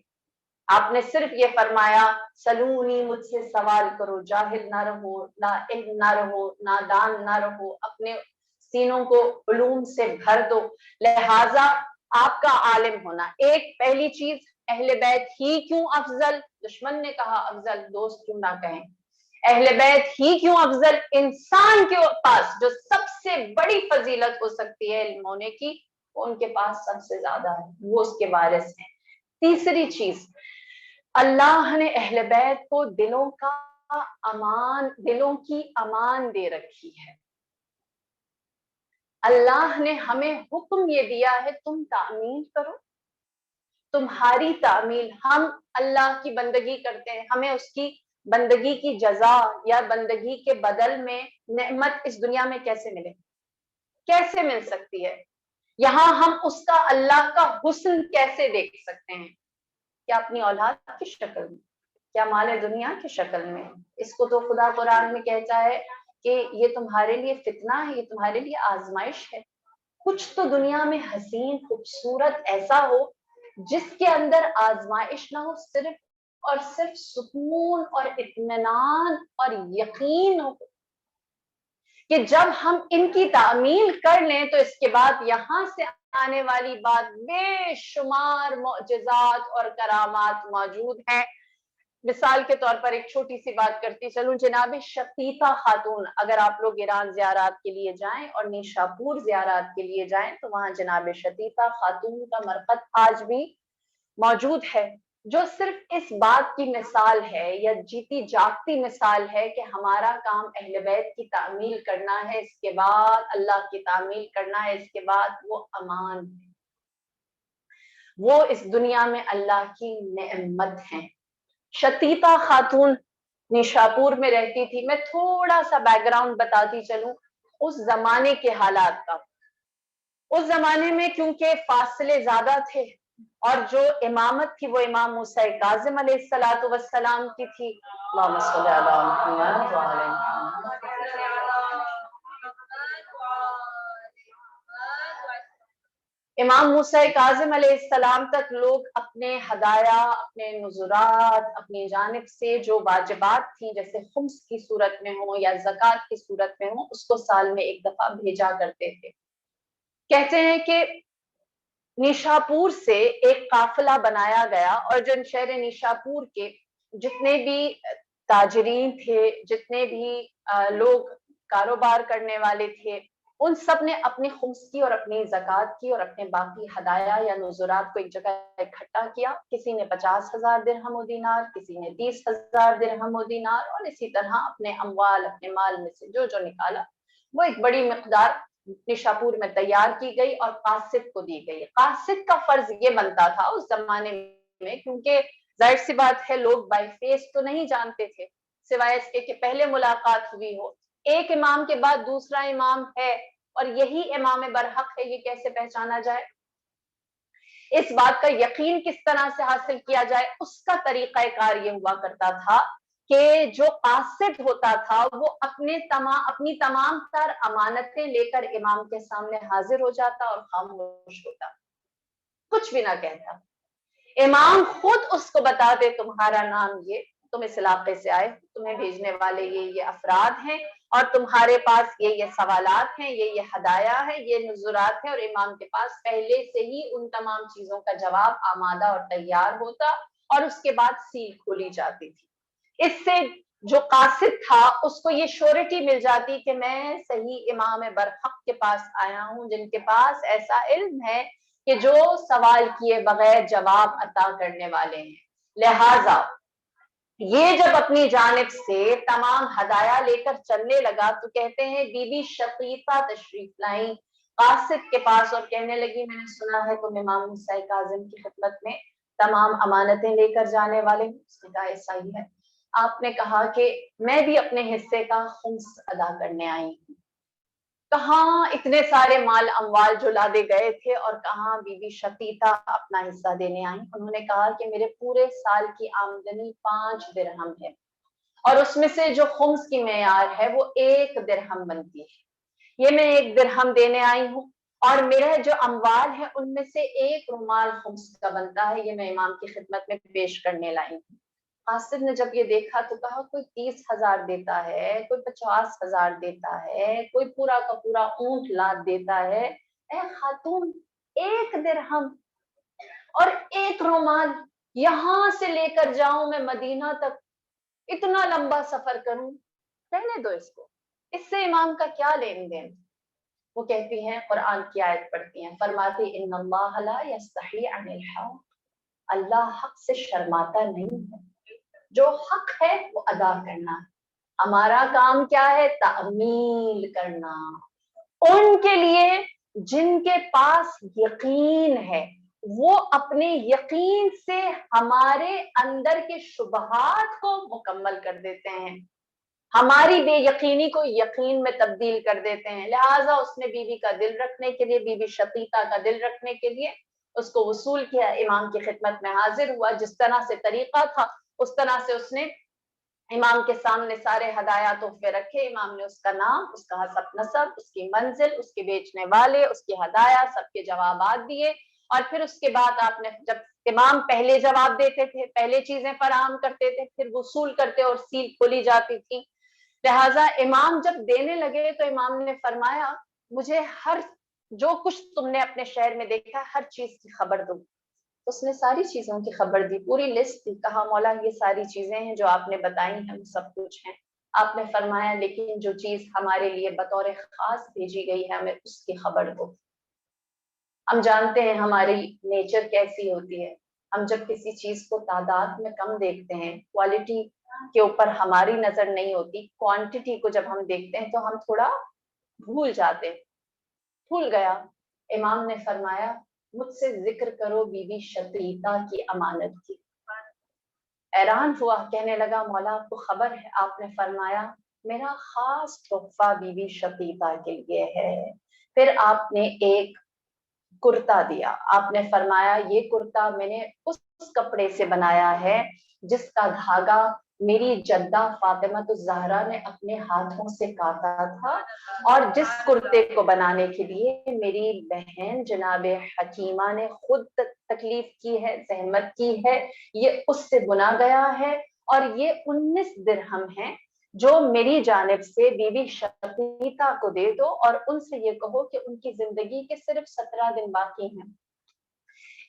آپ نے صرف یہ فرمایا سلونی، مجھ سے سوال کرو، جاہل نہ رہو، لا علم نہ رہو، نادان نہ رہو، اپنے سینوں کو علوم سے بھر دو۔ لہذا آپ کا عالم ہونا ایک پہلی چیز۔ اہل بیت ہی کیوں افضل؟ دشمن نے کہا افضل، دوست کیوں نہ کہیں؟ اہل بیت ہی کیوں افضل؟ انسان کے پاس جو سب سے بڑی فضیلت ہو سکتی ہے علم ہونے کی، وہ ان کے پاس سب سے زیادہ ہے، وہ اس کے وارث ہیں۔ تیسری چیز، اللہ نے اہل بیت کو دلوں کی امان دے رکھی ہے۔ اللہ نے ہمیں حکم یہ دیا ہے تم تعمیل کرو، تمہاری تعمیل، ہم اللہ کی بندگی کرتے ہیں، ہمیں اس کی بندگی کی جزا یا بندگی کے بدل میں نعمت اس دنیا میں کیسے ملے؟ کیسے مل سکتی ہے؟ یہاں ہم اس کا اللہ کا حسن کیسے دیکھ سکتے ہیں؟ کیا اپنی اولاد کی شکل میں؟ کیا مال دنیا کی شکل میں؟ اس کو تو خدا قرآن میں کہتا ہے کہ یہ تمہارے لیے فتنہ ہے، یہ تمہارے لیے آزمائش ہے۔ کچھ تو دنیا میں حسین خوبصورت ایسا ہو جس کے اندر آزمائش نہ ہو، صرف اور صرف سکون اور اطمینان اور یقین ہو کہ جب ہم ان کی تعمیل کر لیں تو اس کے بعد یہاں سے آنے والی بات بے شمار معجزات اور کرامات موجود ہیں۔ مثال کے طور پر ایک چھوٹی سی بات کرتی چلوں، جناب شقیقہ خاتون، اگر آپ لوگ ایران زیارات کے لیے جائیں اور نیشاپور زیارات کے لیے جائیں تو وہاں جناب شقیقہ خاتون کا مرقد آج بھی موجود ہے، جو صرف اس بات کی مثال ہے یا جیتی جاگتی مثال ہے کہ ہمارا کام اہل بیت کی تعمیل کرنا ہے، اس کے بعد اللہ کی تعمیل کرنا ہے، اس کے بعد وہ امان ہے، وہ اس دنیا میں اللہ کی نعمت ہیں۔ شقیقہ خاتون نیشاپور میں رہتی تھی۔ میں تھوڑا سا بیک گراؤنڈ بتاتی چلوں اس زمانے کے حالات کا۔ اس زمانے میں کیونکہ فاصلے زیادہ تھے اور جو امامت تھی وہ امام موسیٰ کاظم علیہ السلام کی تھی۔ اللہم صلی علی محمد وعلی محمد۔ امام موسیٰ کاظم علیہ السلام تک لوگ اپنے ہدایا، اپنے نذرات، اپنی جانب سے جو واجبات تھیں جیسے خمس کی صورت میں ہوں یا زکوٰۃ کی صورت میں ہوں، اس کو سال میں ایک دفعہ بھیجا کرتے تھے۔ کہتے ہیں کہ نیشاپور سے ایک قافلہ بنایا گیا اور جو شہر نیشاپور کے جتنے بھی تاجرین تھے، جتنے بھی لوگ کاروبار کرنے والے تھے، ان سب نے اپنی خمس کی اور اپنی زکوٰۃ کی اور اپنے باقی ہدایا یا نذرات کو ایک جگہ اکٹھا کیا۔ کسی نے 50,000 درہم و دینار، کسی نے 30,000 درہم و دینار، اور اسی طرح اپنے اموال، اپنے مال میں سے جو نکالا وہ ایک بڑی مقدار نیشاپور میں تیار کی گئی اور قاصد کو دی گئی۔ قاصد کا فرض یہ بنتا تھا اس زمانے میں، کیونکہ ظاہر سی بات ہے لوگ بائی فیس تو نہیں جانتے تھے سوائے اس کے کہ پہلے ملاقات ہوئی ہو، ایک امام کے بعد دوسرا امام ہے اور یہی امام برحق ہے، یہ کیسے پہچانا جائے؟ اس بات کا یقین کس طرح سے حاصل کیا جائے، اس کا طریقہ کار یہ ہوا کرتا تھا کہ جو قاصد ہوتا تھا وہ اپنی تمام تر امانتیں لے کر امام کے سامنے حاضر ہو جاتا اور خاموش ہوتا، کچھ بھی نہ کہتا۔ امام خود اس کو بتاتے تمہارا نام یہ، تم اس علاقے سے آئے، تمہیں بھیجنے والے یہ افراد ہیں، اور تمہارے پاس یہ سوالات ہیں، یہ ہدایا ہے، یہ نذرات ہیں، اور امام کے پاس پہلے سے ہی ان تمام چیزوں کا جواب آمادہ اور تیار ہوتا، اور اس کے بعد سیل کھولی جاتی تھی۔ اس سے جو قاصد تھا اس کو یہ شورٹی مل جاتی کہ میں صحیح امام برحق کے پاس آیا ہوں، جن کے پاس ایسا علم ہے کہ جو سوال کیے بغیر جواب عطا کرنے والے ہیں۔ لہذا یہ جب اپنی جانب سے تمام ہدایا لے کر چلنے لگا تو کہتے ہیں بی بی شقیقہ تشریف لائیں قاصد کے پاس اور کہنے لگی میں نے سنا ہے تم امام موسیٰ کاظم کی خدمت میں تمام امانتیں لے کر جانے والے ہیں۔ اس نے کہا ایسا ہی ہے۔ آپ نے کہا کہ میں بھی اپنے حصے کا خمس ادا کرنے آئی ہوں۔ کہاں اتنے سارے مال اموال جو لادے گئے تھے اور کہاں بی بی شقیقہ اپنا حصہ دینے آئی۔ انہوں نے کہا کہ میرے پورے سال کی آمدنی 5 درہم ہے، اور اس میں سے جو خمس کی معیار ہے وہ 1 درہم بنتی ہے، یہ میں 1 درہم دینے آئی ہوں، اور میرے جو اموال ہے ان میں سے 1 رومال خمس کا بنتا ہے، یہ میں امام کی خدمت میں پیش کرنے لائی ہوں۔ قاصد نے جب یہ دیکھا تو کہا کوئی 30,000 دیتا ہے، کوئی 50,000 دیتا ہے، کوئی پورا کا پورا اونٹ لاد دیتا ہے، اے خاتون 1 درہم اور 1 رومال یہاں سے لے کر جاؤں میں مدینہ تک، اتنا لمبا سفر کروں، رہنے دو اس کو، اس سے امام کا کیا لین دین۔ وہ کہتی ہیں قرآن کی آیت پڑھتی ہیں، فرماتی ان اللہ لا یستحی عن الحق، اللہ حق سے شرماتا نہیں ہے، جو حق ہے وہ ادا کرنا، ہمارا کام کیا ہے تعمیل کرنا ان کے لیے جن کے پاس یقین ہے، وہ اپنے یقین سے ہمارے اندر کے شبہات کو مکمل کر دیتے ہیں، ہماری بے یقینی کو یقین میں تبدیل کر دیتے ہیں۔ لہٰذا اس نے بیوی کا دل رکھنے کے لیے، بی بی شقیقہ کا دل رکھنے کے لیے اس کو وصول کیا، امام کی خدمت میں حاضر ہوا، جس طرح سے طریقہ تھا اس طرح سے اس نے امام کے سامنے سارے ہدایا تحفے رکھے، امام نے اس کا نام، اس کا حسب نسب، اس کی منزل، اس کے بیچنے والے، اس کے ہدایا سب کے جوابات دیے، اور پھر اس کے بعد آپ نے جب امام پہلے جواب دیتے تھے، پہلے چیزیں فراہم کرتے تھے، پھر وصول کرتے اور سیل کھولی جاتی تھی، لہٰذا امام جب دینے لگے تو امام نے فرمایا مجھے ہر جو کچھ تم نے اپنے شہر میں دیکھا ہر چیز کی خبر دو۔ اس نے ساری چیزوں کی خبر دی، پوری لسٹ دی، کہا مولا یہ ساری چیزیں ہیں جو آپ نے بتائی ہیں وہ سب کچھ ہیں۔ آپ نے فرمایا لیکن جو چیز ہمارے لیے بطور خاص بھیجی گئی ہے ہمیں اس کی خبر دو۔ ہم جانتے ہیں ہماری نیچر کیسی ہوتی ہے، ہم جب کسی چیز کو تعداد میں کم دیکھتے ہیں، کوالٹی کے اوپر ہماری نظر نہیں ہوتی، کوانٹٹی کو جب ہم دیکھتے ہیں تو ہم تھوڑا بھول جاتے، بھول گیا۔ امام نے فرمایا مجھ سے ذکر کرو بی بی شقیقہ کی امانت کی۔ حیران ہوا، کہنے لگا مولا آپ کو خبر ہے؟ آپ نے فرمایا میرا خاص تحفہ بی بی شقیقہ کے لیے ہے۔ پھر آپ نے ایک کرتا دیا، آپ نے فرمایا یہ کرتا میں نے اس کپڑے سے بنایا ہے جس کا دھاگا میری جدہ فاطمہ الزہرا نے اپنے ہاتھوں سے کاٹا تھا، اور جس کرتے کو بنانے کے لیے میری بہن جناب حکیمہ نے خود تکلیف کی ہے، زحمت کی ہے، یہ اس سے بنا گیا ہے، اور یہ 19 درہم ہے جو میری جانب سے بی بی شقیقہ کو دے دو، اور ان سے یہ کہو کہ ان کی زندگی کے صرف 17 دن باقی ہیں،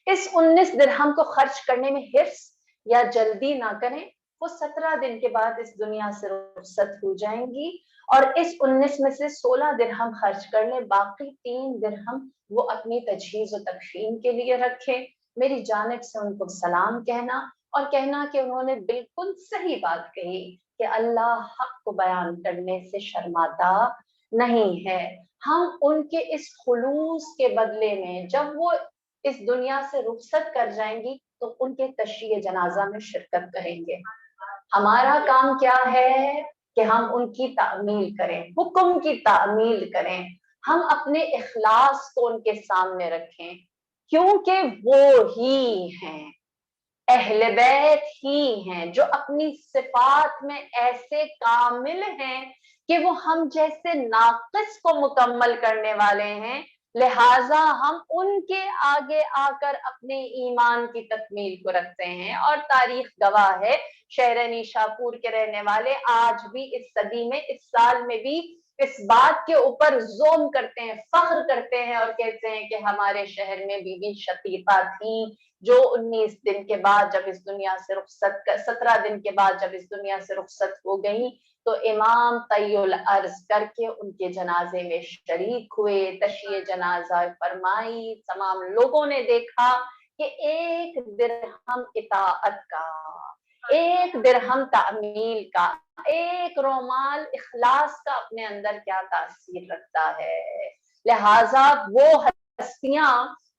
اس 19 درہم کو خرچ کرنے میں حرص یا جلدی نہ کریں، وہ 17 دن کے بعد اس دنیا سے رخصت ہو جائیں گی، اور اس 19 میں سے 16 درہم خرچ کر لیں، باقی 3 درہم وہ اپنی تجہیز و تکفین کے لیے رکھیں، میری جانب سے ان کو سلام کہنا، اور کہنا کہ انہوں نے بالکل صحیح بات کہی کہ اللہ حق کو بیان کرنے سے شرماتا نہیں ہے۔ ہم ان کے اس خلوص کے بدلے میں جب وہ اس دنیا سے رخصت کر جائیں گی تو ان کے تشییع جنازہ میں شرکت کریں گے۔ ہمارا کام کیا ہے کہ ہم ان کی تعمیل کریں، حکم کی تعمیل کریں، ہم اپنے اخلاص کو ان کے سامنے رکھیں، کیونکہ وہ ہی ہیں، اہل بیت ہی ہیں جو اپنی صفات میں ایسے کامل ہیں کہ وہ ہم جیسے ناقص کو مکمل کرنے والے ہیں، لہٰذا ہم ان کے آگے آ کر اپنے ایمان کی تکمیل کو رکھتے ہیں۔ اور تاریخ گواہ ہے، شہر نیشاپور کے رہنے والے آج بھی اس صدی میں، اس سال میں بھی اس بات کے اوپر زوم کرتے ہیں، فخر کرتے ہیں اور کہتے ہیں کہ ہمارے شہر میں بی بی شفیقہ تھیں جو 19 دن کے بعد جب اس دنیا سے رخصت 17 دن کے بعد جب اس دنیا سے رخصت ہو گئی تو امام طی الارض کر کے ان کے جنازے میں شریک ہوئے، تشییع جنازہ فرمائی، تمام لوگوں نے دیکھا کہ ایک درہم اطاعت کا، ایک درہم تعمیل کا، ایک رومال اخلاص کا اپنے اندر کیا تاثیر رکھتا ہے۔ لہٰذا وہ ہستیاں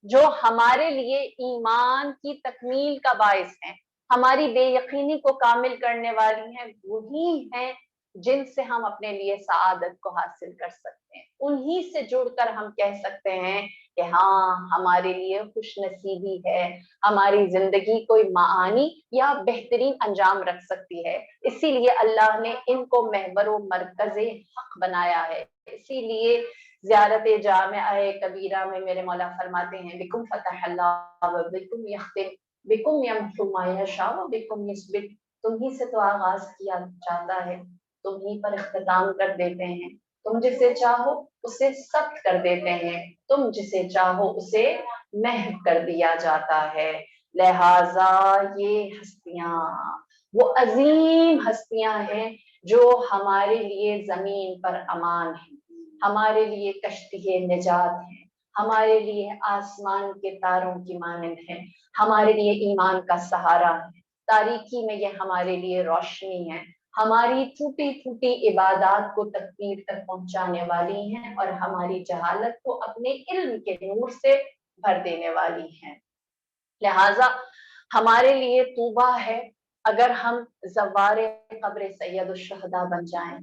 جو ہمارے لیے ایمان کی تکمیل کا باعث ہیں، ہماری بے یقینی کو کامل کرنے والی ہیں، وہی ہیں جن سے ہم اپنے لیے سعادت کو حاصل کر سکتے ہیں۔ انہی سے جڑ کر ہم کہہ سکتے ہیں کہ ہاں ہمارے لیے خوش نصیبی ہے، ہماری زندگی کوئی معانی یا بہترین انجام رکھ سکتی ہے۔ اسی لیے اللہ نے ان کو محور و مرکز حق بنایا ہے۔ اسی لیے زیارت جامعہ کبیرہ میں میرے مولا فرماتے ہیں بکم فتح اللہ و بکم یختم بکم یمحو ما یشاء و بکم یثبت، تم ہی سے تو آغاز کیا جاتا ہے، تم ہی پر اختتام کر دیتے ہیں، تم جسے چاہو اسے ثبت کر دیتے ہیں، تم جسے چاہو اسے محو کر دیا جاتا ہے۔ لہٰذا یہ ہستیاں وہ عظیم ہستیاں ہیں جو ہمارے لیے زمین پر امان ہیں، ہمارے لیے کشتی نجات ہیں، ہمارے لیے آسمان کے تاروں کی مانند ہیں، ہمارے لیے ایمان کا سہارا ہے، تاریکی میں یہ ہمارے لیے روشنی ہے، ہماری ٹوٹی ٹوٹی عبادات کو تکمیل تک پہنچانے والی ہیں اور ہماری جہالت کو اپنے علم کے نور سے بھر دینے والی ہیں۔ لہٰذا ہمارے لیے توبہ ہے اگر ہم زوار قبر سید الشہداء بن جائیں،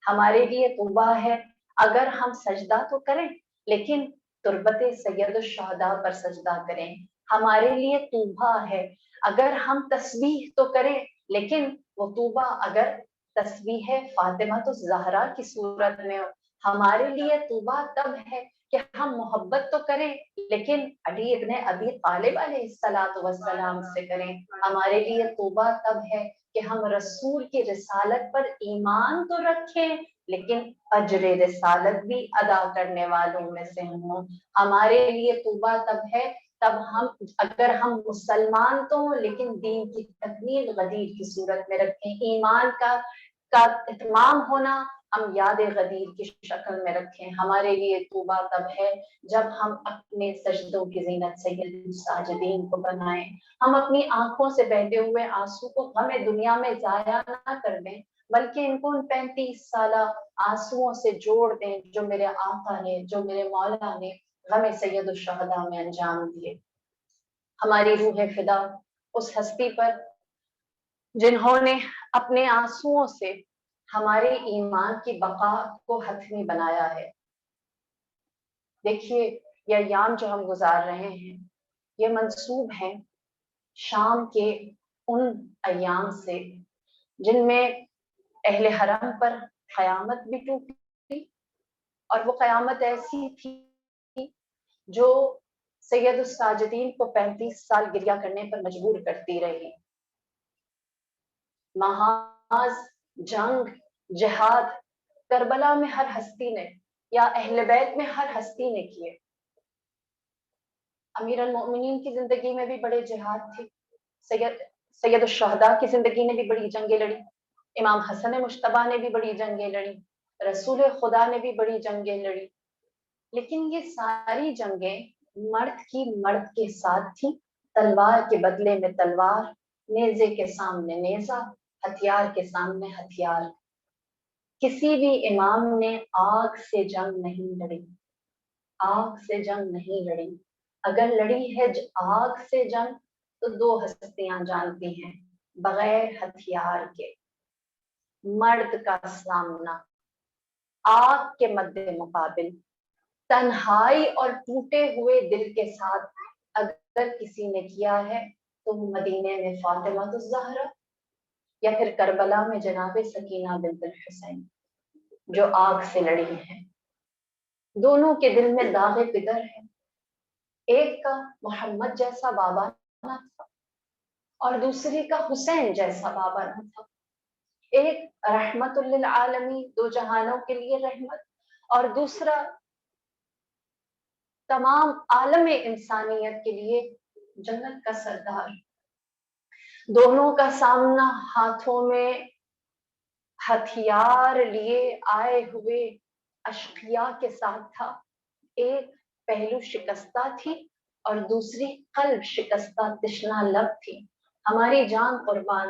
ہمارے لیے توبہ ہے اگر ہم سجدہ تو کریں لیکن تربت سید الشہداء پر سجدہ کریں، ہمارے لیے توبہ ہے اگر ہم تسبیح تو کریں لیکن وہ توبہ اگر تسبیح فاطمہ الزہرا کی صورت میں ہو، ہمارے لیے توبہ تب ہے کہ ہم محبت تو کریں لیکن علی ابن ابی طالب علیہ السلام سے کریں، ہمارے لیے توبہ تب ہے کہ ہم رسول کی رسالت پر ایمان تو رکھیں لیکن اجر رسالت بھی ادا کرنے والوں میں سے ہوں، ہمارے لیے توبہ تب ہے تب ہم اگر ہم مسلمان تو ہوں لیکن دین کی تکمیل غدیر کی صورت میں رکھیں، ایمان کا اتمام ہونا ہم یاد غدیر کی شکل میں رکھیں، ہمارے لیے توبہ تب ہے جب ہم اپنے سجدوں کی زینت سید الساجدین کو بنائیں، ہم اپنی آنکھوں سے بہتے ہوئے آنسو کو غم دنیا میں ضائع نہ کر دیں بلکہ ان کو ان 35 سالہ آنسوؤں سے جوڑ دیں جو میرے آقا نے، جو میرے مولا نے غم سید الشہداء میں انجام دیے۔ ہماری روح فدا اس ہستی پر جنہوں نے اپنے آنسوؤں سے ہمارے ایمان کی بقا کو حتمی بنایا ہے۔ دیکھیے یہ ایام جو ہم گزار رہے ہیں یہ منسوب ہیں شام کے ان ایام سے جن میں اہل حرم پر قیامت بھی ٹوٹی اور وہ قیامت ایسی تھی جو سید الساجدین کو 35 سال گریہ کرنے پر مجبور کرتی رہی۔ محاذ جنگ جہاد کربلا میں ہر ہستی نے یا اہل بیت میں ہر ہستی نے کیے، امیر المؤمنین کی زندگی میں بھی بڑے جہاد تھے، سید الشہداء کی زندگی نے بھی بڑی جنگیں لڑی، امام حسن مجتبیٰ نے بھی بڑی جنگیں لڑی، رسول خدا نے بھی بڑی جنگیں لڑی، لیکن یہ ساری جنگیں مرد کی مرد کے ساتھ تھی، تلوار کے بدلے میں تلوار، نیزے کے سامنے نیزہ، ہتھیار کے سامنے ہتھیار۔ کسی بھی امام نے آگ سے جنگ نہیں لڑی، آگ سے جنگ نہیں لڑی، اگر لڑی ہے آگ سے جنگ تو 2 ہستیاں جانتی ہیں، بغیر ہتھیار کے مرد کا سامنا آگ کے مد مقابل تنہائی اور ٹوٹے ہوئے دل کے ساتھ اگر کسی نے کیا ہے تو مدینے میں فاطمہ الزہرا یا پھر کربلا میں جناب سکینہ بنت الحسین جو آگ سے لڑی ہیں. دونوں کے دل میں داغ پدر ہے. ایک کا محمد جیسا بابا نہ تھا اور دوسری کا حسین جیسا بابا نہ تھا. ایک رحمت للعالمین، دو جہانوں کے لیے رحمت، اور دوسرا تمام عالم انسانیت کے لیے جنت کا سردار. دونوں کا سامنا ہاتھوں میں ہتھیار لیے آئے ہوئے اشقیاء کے ساتھ تھا. ایک پہلو شکستہ تھی اور دوسری قلب شکستہ تشنا لب تھی. ہماری جان قربان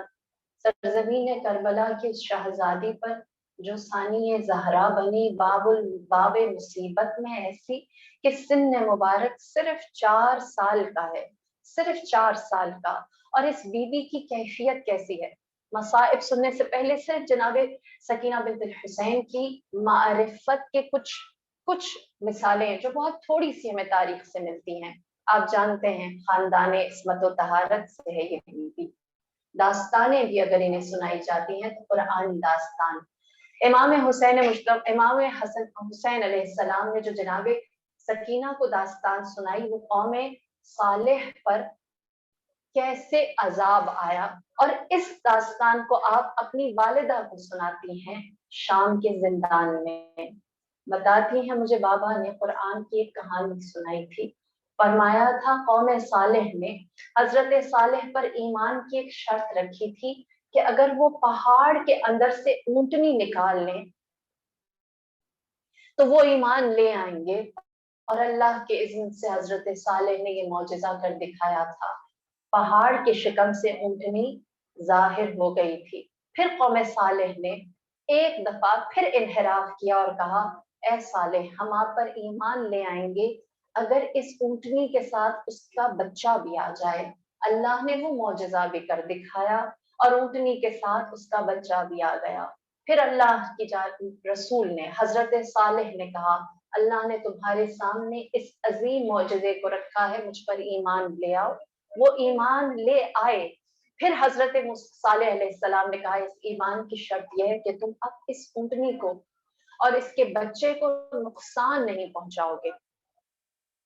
سرزمین کربلا کی اس شہزادی پر جو ثانی زہرا بنی باب مصیبت میں ایسی کہ سن مبارک صرف 4 سال کا ہے، صرف 4 سال کا. اور اس بی بی کی کیفیت کیسی ہے؟ مصائب سننے سے پہلے صرف جناب سکینہ بنت الحسین کی معرفت کے کچھ مثالیں جو بہت تھوڑی سی ہمیں تاریخ سے ملتی ہیں. آپ جانتے ہیں خاندان عصمت و طہارت سے ہے یہ بی بی. داستانیں بھی اگر انہیں سنائی جاتی ہیں تو قرآن داستان. امام حسن حسین علیہ السلام نے جو جناب سکینہ کو داستان سنائی وہ قوم صالح پر کیسے عذاب آیا، اور اس داستان کو آپ اپنی والدہ کو سناتی ہیں شام کے زندان میں. بتاتی ہیں مجھے بابا نے قرآن کی ایک کہانی سنائی تھی. فرمایا تھا قوم صالح نے حضرت صالح پر ایمان کی ایک شرط رکھی تھی کہ اگر وہ پہاڑ کے اندر سے اونٹنی نکال لیں تو وہ ایمان لے آئیں گے. اور اللہ کے اذن سے حضرت صالح نے یہ معجزہ کر دکھایا تھا. پہاڑ کے شکم سے اونٹنی ظاہر ہو گئی تھی. پھر قوم صالح نے ایک دفعہ پھر انحراف کیا اور کہا اے صالح ہم آپ پر ایمان لے آئیں گے اگر اس اونٹنی کے ساتھ اس کا بچہ بھی آ جائے. اللہ نے وہ معجزہ بھی کر دکھایا اور اونٹنی کے ساتھ اس کا بچہ بھی آ گیا. پھر اللہ کی رسول نے حضرت صالح نے کہا اللہ نے تمہارے سامنے اس عظیم معجزے کو رکھا ہے، مجھ پر ایمان لے آؤ. وہ ایمان لے آئے. پھر حضرت صالح علیہ السلام نے کہا اس ایمان کی شرط یہ ہے کہ تم اب اس اونٹنی کو اور اس کے بچے کو نقصان نہیں پہنچاؤ گے.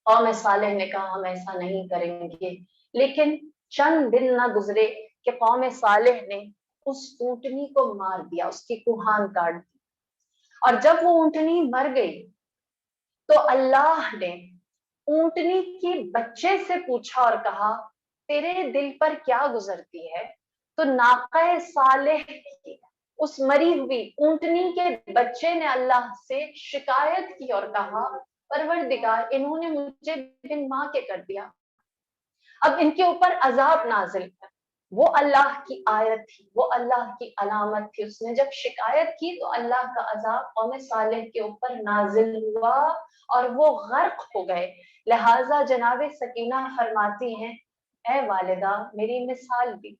قوم صالح نے کہا ہم ایسا نہیں کریں گے. لیکن چند دن نہ گزرے کہ قوم صالح نے اس اونٹنی کو مار دیا، اس کی کوہان کاٹ دی. اور جب وہ اونٹنی مر گئی تو اللہ نے اونٹنی کی بچے سے پوچھا اور کہا تیرے دل پر کیا گزرتی ہے؟ تو ناقہ صالح کی اس مری ہوئی اونٹنی کے بچے نے اللہ سے شکایت کی اور کہا پروردگار انہوں نے مجھے بن ماں کے کر دیا، اب ان کے اوپر عذاب نازل کر. وہ اللہ کی آیت تھی، وہ اللہ کی علامت تھی. اس نے جب شکایت کی تو اللہ کا عذاب قوم صالح کے اوپر نازل ہوا اور وہ غرق ہو گئے. لہٰذا جناب سکینہ فرماتی ہیں اے والدہ میری مثال بھی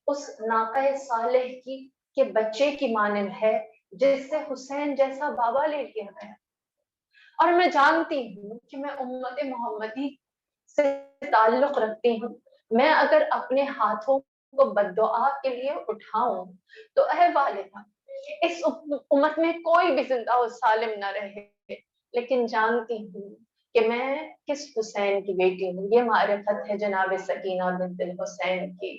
اس ناقہ صالح کی کہ بچے کی مانند ہے جس سے حسین جیسا بابا لے لیا گیا. اور میں جانتی ہوں کہ میں امت محمدی سے تعلق رکھتی ہوں. میں اگر اپنے ہاتھوں کو بددعا کے لیے اٹھاؤں تو اے والدہ اس امت میں کوئی بھی زندہ و سالم نہ رہے، لیکن جانتی ہوں کہ میں کس حسین کی بیٹی ہوں. یہ معرفت ہے جناب سکینہ بنت الحسین کی.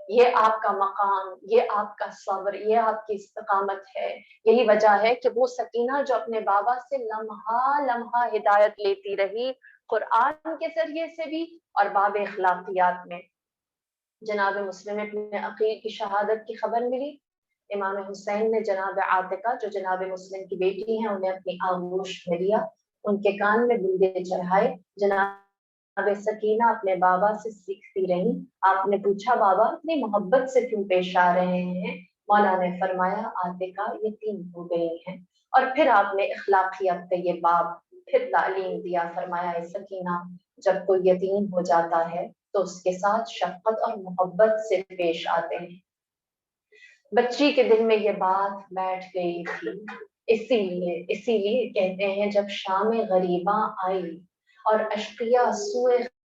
یہ آپ کا مقام، یہ آپ کا صبر، یہ آپ کی استقامت ہے. یہی وجہ ہے کہ وہ سکینہ جو اپنے بابا سے لمحہ لمحہ ہدایت لیتی رہی قرآن کے ذریعے سے بھی اور باب اخلاقیات میں. جناب مسلم ابن عقیل کی شہادت کی خبر ملی. امام حسین نے جناب عاتقہ جو جناب مسلم کی بیٹی ہیں انہیں اپنی آغوش میں لیا، ان کے کان میں بندے چڑھائے. جناب سکینہ اپنے بابا سے سیکھتی رہی. آپ نے پوچھا بابا اتنی محبت سے کیوں پیش آ رہے ہیں؟ مولا نے فرمایا عاتقہ یتیم ہو گئی ہیں. اور پھر آپ نے اخلاقیات یہ باب پھر تعلیم دیا. فرمایا سکینہ جب کوئی یتیم ہو جاتا ہے تو اس کے ساتھ شفقت اور محبت سے پیش آتے ہیں. بچی کے دل میں یہ بات بیٹھ گئی تھی. اسی لیے کہتے ہیں جب شام غریباں آئی اور اشقیاء سوئے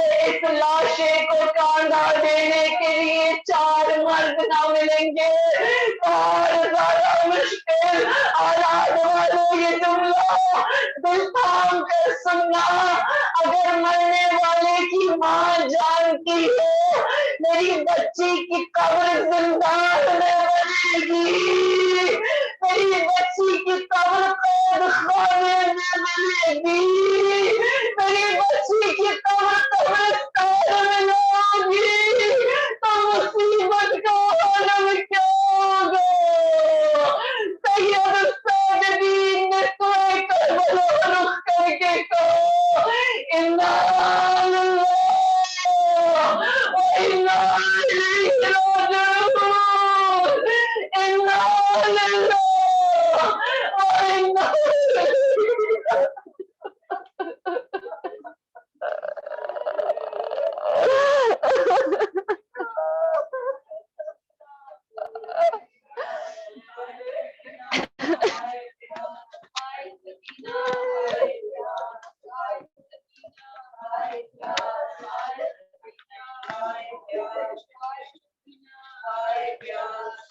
کہ اس لاشے کو کاندھا دینے کے لیے 4 مرد نہ ملیں گے. اور زیادہ مشکل حالات والے یہ جملہ دل تھام کر سننا. اگر مرنے والے کی ماں جانتی ہے میری بچی کی قبر زندان میں بنے گی, میری بچی کی قبر قید خانے میں بنے گی, میری بچی کی قبر قبرستان میں ہوگی, تو مصیبت کا عالم کیا ہوگا. سید الساجدین نے سوئے کربلا رخ کر کے کہا انا للہ و انا الیہ راجعون, انا للہ و انا